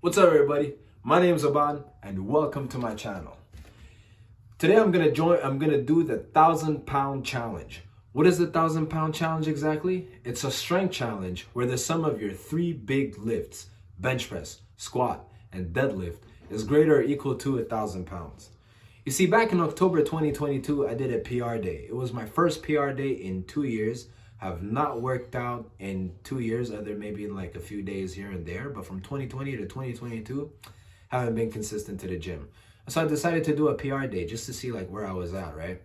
What's up, everybody? My name is Aban and welcome to my channel. Today I'm gonna do the 1,000-pound challenge. What is the 1,000-pound challenge exactly? It's a strength challenge where the sum of your three big lifts, bench press, squat, and deadlift, is greater or equal to 1,000 pounds. You see, back in October 2022, I did a PR day. It was my first PR day in 2 years. Have not worked out in 2 years, other maybe like a few days here and there, but from 2020 to 2022, haven't been consistent to the gym. So I decided to do a PR day just to see like where I was at, right?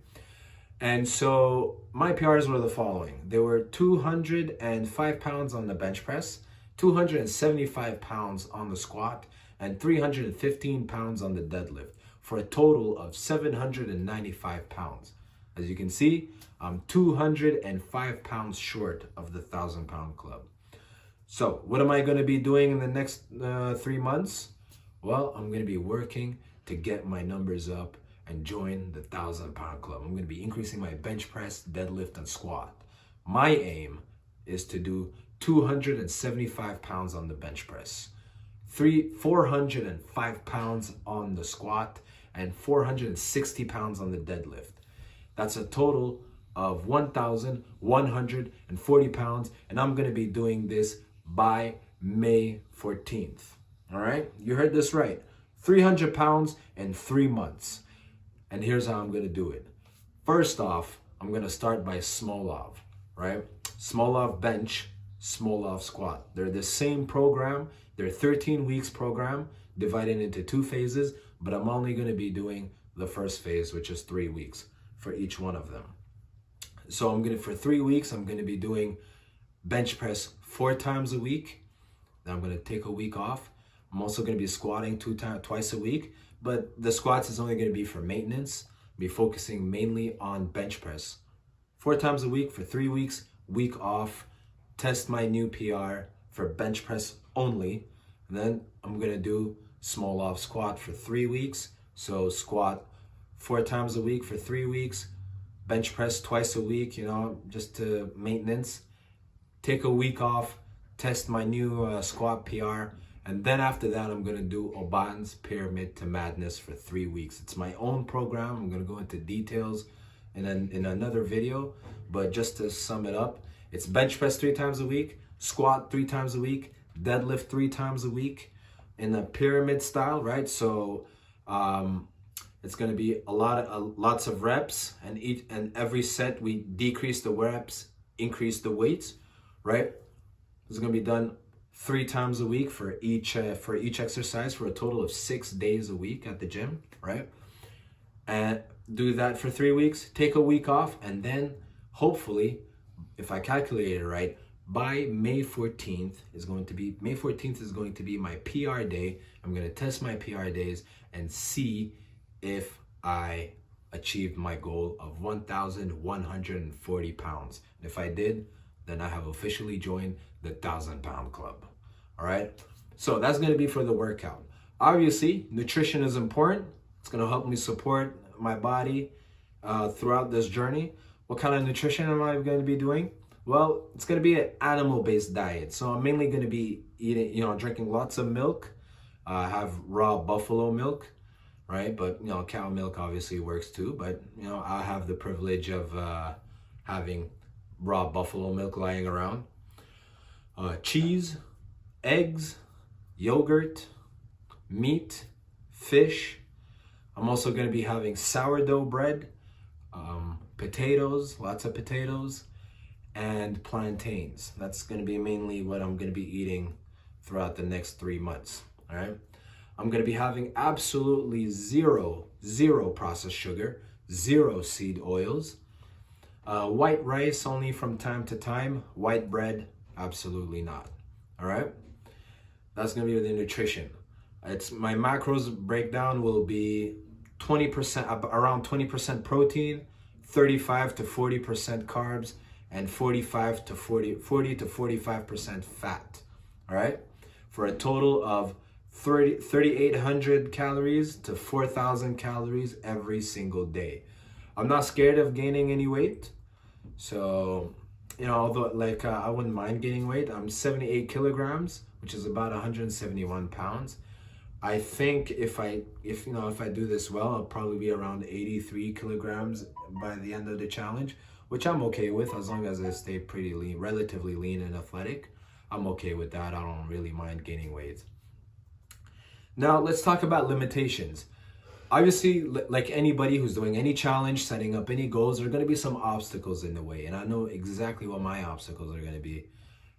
And so my PRs were the following. They were 205 pounds on the bench press, 275 pounds on the squat, and 315 pounds on the deadlift, for a total of 795 pounds. As you can see, I'm 205 pounds short of the 1,000-pound club. So what am I going to be doing in the next 3 months? Well, I'm going to be working to get my numbers up and join the 1,000-pound club. I'm going to be increasing my bench press, deadlift, and squat. My aim is to do 275 pounds on the bench press, 405 pounds on the squat, and 460 pounds on the deadlift. That's a total of 1,140 pounds, and I'm going to be doing this by May 14th. All right, you heard this right. 300 pounds in 3 months. And here's how I'm going to do it. First off, I'm going to start by Smolov, right? Smolov bench, Smolov squat. They're the same program. They're 13 weeks program divided into 2 phases, but I'm only going to be doing the first phase, which is 3 weeks for each one of them. So for 3 weeks, I'm going to be doing bench press 4 times a week. Then I'm going to take a week off. I'm also going to be squatting twice a week, but the squats is only going to be for maintenance. I'll be focusing mainly on bench press. 4 times a week for 3 weeks, week off, test my new PR for bench press only. And then I'm going to do Smolov squat for 3 weeks. So squat 4 times a week for 3 weeks, bench press twice a week, just to maintenance. Take a week off, test my new squat PR, and then after that, I'm gonna do Oban's Pyramid to Madness for 3 weeks. It's my own program. I'm gonna go into details in another video, but just to sum it up, it's bench press 3 times a week, squat 3 times a week, deadlift 3 times a week in a pyramid style, right? So it's going to be lots of reps, and every set we decrease the reps, increase the weights, right? It's going to be done 3 times a week for each exercise, for a total of 6 days a week at the gym, right? And do that for 3 weeks, take a week off, and then hopefully, if I calculated it right, by May 14th is going to be my PR day. I'm going to test my PR days and see if I achieved my goal of 1,140 pounds. And if I did, then I have officially joined the 1,000-pound club. All right, so that's going to be for the workout. Obviously, nutrition is important. It's going to help me support my body throughout this journey. What kind of nutrition am I going to be doing? Well, it's going to be an animal-based diet. So I'm mainly going to be eating, drinking lots of milk. Have raw buffalo milk, right? But, cow milk obviously works too. But, I have the privilege of having raw buffalo milk lying around. Cheese, eggs, yogurt, meat, fish. I'm also going to be having sourdough bread, potatoes, lots of potatoes, and plantains. That's going to be mainly what I'm going to be eating throughout the next 3 months. All right. I'm going to be having absolutely zero processed sugar, 0 seed oils, white rice only from time to time, white bread, absolutely not. All right. That's going to be the nutrition. My macros breakdown will be 20%, around 20% protein, 35 to 40% carbs, and 40 to 45% fat. All right. For a total of 3,800 calories to 4,000 calories every single day. I'm not scared of gaining any weight. So, although I wouldn't mind gaining weight. I'm 78 kilograms, which is about 171 pounds. I think if I do this well, I'll probably be around 83 kilograms by the end of the challenge, which I'm okay with as long as I stay pretty lean, relatively lean and athletic. I'm okay with that. I don't really mind gaining weight. Now let's talk about limitations. Obviously, like anybody who's doing any challenge, setting up any goals, there are going to be some obstacles in the way, and I know exactly what my obstacles are going to be.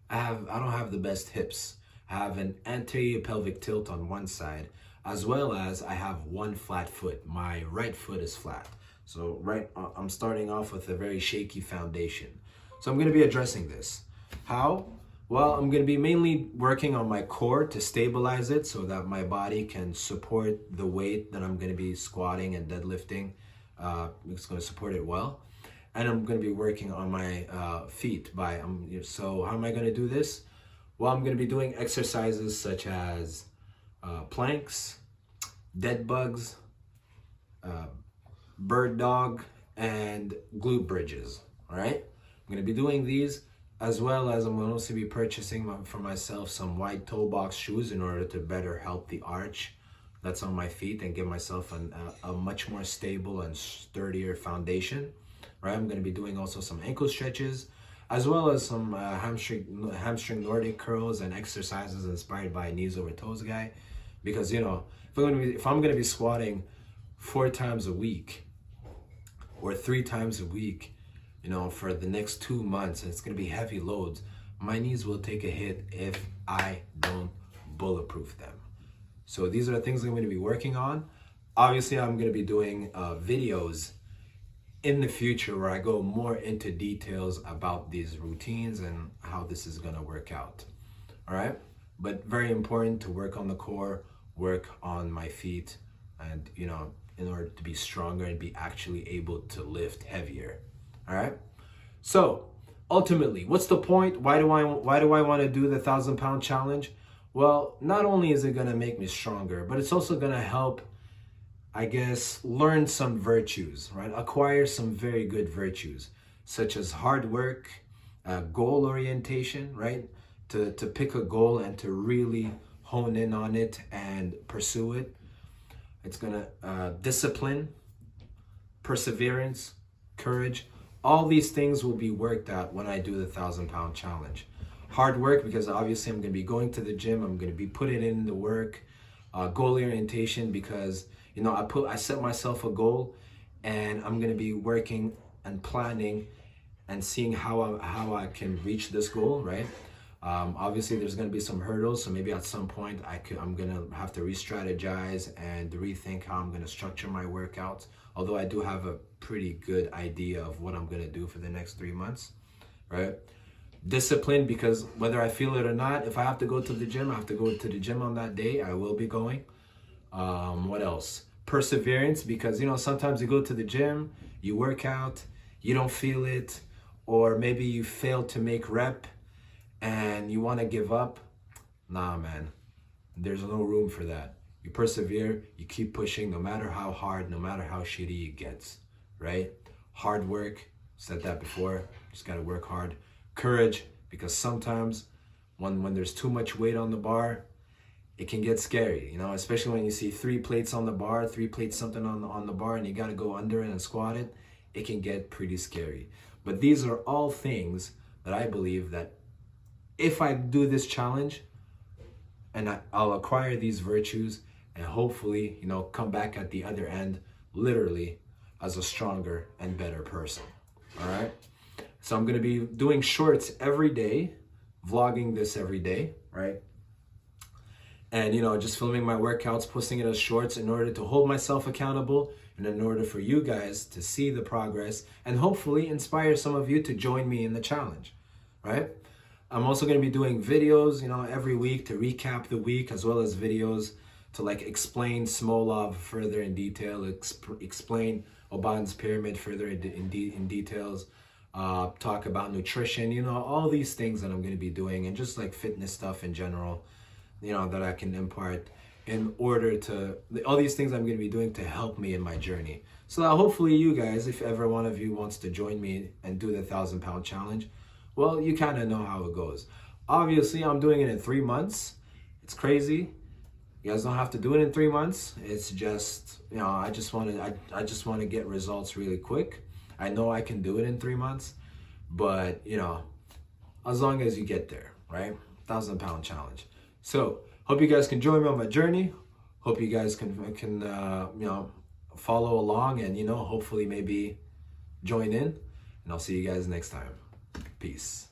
I don't have the best hips. I have an anterior pelvic tilt on one side, as well as I have one flat foot. My right foot is flat. So I'm starting off with a very shaky foundation. So I'm going to be addressing this. How? Well, I'm going to be mainly working on my core to stabilize it so that my body can support the weight that I'm going to be squatting and deadlifting. It's going to support it well. And I'm going to be working on my feet. So how am I going to do this? Well, I'm going to be doing exercises such as planks, dead bugs, bird dog, and glute bridges. All right? I'm going to be doing these, as well as I'm going to also be purchasing for myself some wide toe box shoes in order to better help the arch that's on my feet and give myself a much more stable and sturdier foundation. Right? I'm going to be doing also some ankle stretches, as well as some hamstring Nordic curls and exercises inspired by knees over toes guy. Because, if I'm going to be squatting 4 times a week or 3 times a week, for the next 2 months, and it's going to be heavy loads, my knees will take a hit if I don't bulletproof them. So these are the things I'm going to be working on. Obviously, I'm going to be doing videos in the future where I go more into details about these routines and how this is going to work out. All right? But very important to work on the core, work on my feet, and, in order to be stronger and be actually able to lift heavier. All right? So, ultimately, what's the point? Why do I want to do the 1,000-pound challenge? Well, not only is it going to make me stronger, but it's also going to help, I guess, learn some virtues, right? Acquire some very good virtues, such as hard work, goal orientation, right? To pick a goal and to really hone in on it and pursue it. It's gonna discipline, perseverance, courage. All these things will be worked out when I do the 1,000-pound challenge. Hard work, because obviously I'm gonna be going to the gym. I'm gonna be putting in the work. Goal orientation, because I set myself a goal, and I'm gonna be working and planning and seeing how I can reach this goal, right? Obviously, there's gonna be some hurdles, so maybe at some point I'm gonna have to re-strategize and rethink how I'm gonna structure my workouts. Although I do have a pretty good idea of what I'm gonna do for the next 3 months, right? Discipline, because whether I feel it or not, if I have to go to the gym, I have to go to the gym on that day. I will be going. What else? Perseverance, because sometimes you go to the gym, you work out, you don't feel it, or maybe you fail to make rep and you want to give up. Nah, man, there's no room for that. You persevere, you keep pushing, no matter how hard, no matter how shitty it gets, right? Hard work, said that before, just gotta work hard. Courage, because sometimes when there's too much weight on the bar, it can get scary, especially when you see 3 plates on the bar, 3 plates something on the bar, and you got to go under it and squat it. It can get pretty scary. But these are all things that I believe that if I do this challenge, and I'll acquire these virtues, and hopefully, come back at the other end, literally, as a stronger and better person. All right? So I'm going to be doing shorts every day, vlogging this every day, right? And, just filming my workouts, posting it as shorts in order to hold myself accountable and in order for you guys to see the progress and hopefully inspire some of you to join me in the challenge, right? I'm also going to be doing videos, every week to recap the week, as well as videos to explain Smolov further in detail, explain Oban's pyramid further in details, talk about nutrition, all these things that I'm going to be doing, and just fitness stuff in general. That I can impart in order to, all these things I'm going to be doing to help me in my journey. So that hopefully you guys, if ever one of you wants to join me and do the 1,000-pound challenge, well, you kind of know how it goes. Obviously, I'm doing it in 3 months. It's crazy. You guys don't have to do it in 3 months. It's just, you know, I just want to get results really quick. I know I can do it in 3 months, but you know, as long as you get there, right? 1,000-pound challenge. So hope you guys can join me on my journey. Hope you guys can you know, follow along and, you know, hopefully maybe join in. And I'll see you guys next time. Peace.